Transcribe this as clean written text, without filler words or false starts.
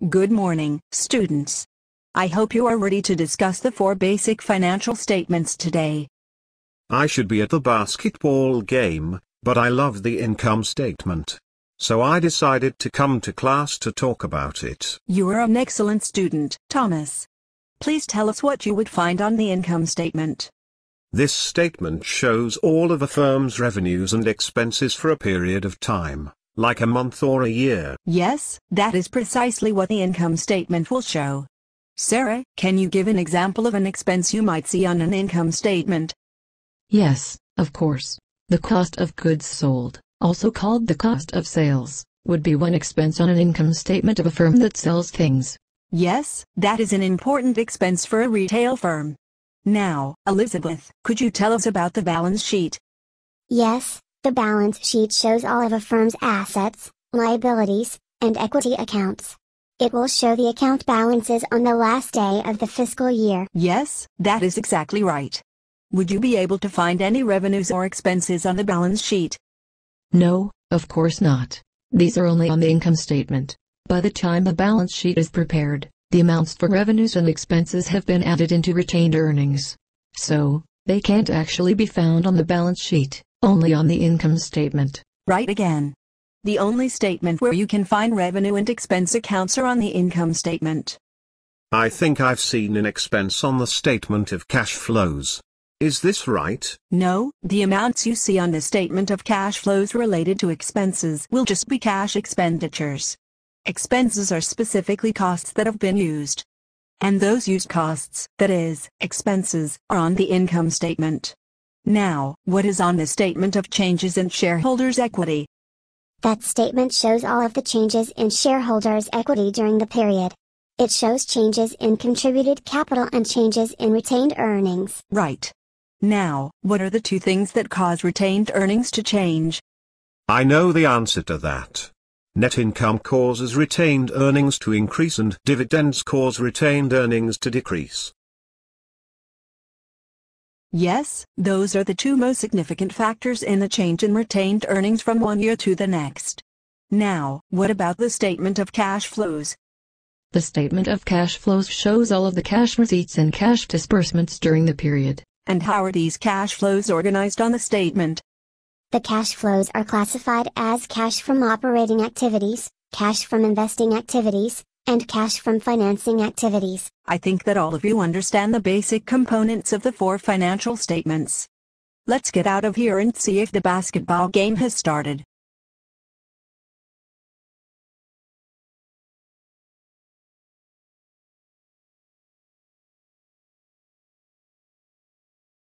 Good morning, students. I hope you are ready to discuss the 4 basic financial statements today. I should be at the basketball game, but I love the income statement. So I decided to come to class to talk about it. You are an excellent student, Thomas. Please tell us what you would find on the income statement. This statement shows all of a firm's revenues and expenses for a period of time, like a month or a year. Yes, that is precisely what the income statement will show. Sarah, can you give an example of an expense you might see on an income statement? Yes, of course. The cost of goods sold, also called the cost of sales, would be one expense on an income statement of a firm that sells things. Yes, that is an important expense for a retail firm. Now, Elizabeth, could you tell us about the balance sheet? Yes, the balance sheet shows all of a firm's assets, liabilities, and equity accounts. It will show the account balances on the last day of the fiscal year. Yes, that is exactly right. Would you be able to find any revenues or expenses on the balance sheet? No, of course not. These are only on the income statement. By the time the balance sheet is prepared, the amounts for revenues and expenses have been added into retained earnings. So, they can't actually be found on the balance sheet, only on the income statement. Right again. The only statement where you can find revenue and expense accounts are on the income statement. I think I've seen an expense on the statement of cash flows. Is this right? No, the amounts you see on the statement of cash flows related to expenses will just be cash expenditures. Expenses are specifically costs that have been used. And those used costs, that is, expenses, are on the income statement. Now, what is on the statement of changes in shareholders' equity? That statement shows all of the changes in shareholders' equity during the period. It shows changes in contributed capital and changes in retained earnings. Right. Now, what are the 2 things that cause retained earnings to change? I know the answer to that. Net income causes retained earnings to increase and dividends cause retained earnings to decrease. Yes, those are the 2 most significant factors in the change in retained earnings from one year to the next. Now, what about the statement of cash flows? The statement of cash flows shows all of the cash receipts and cash disbursements during the period. And how are these cash flows organized on the statement? The cash flows are classified as cash from operating activities, cash from investing activities, and cash from financing activities. I think that all of you understand the basic components of the 4 financial statements. Let's get out of here and see if the basketball game has started.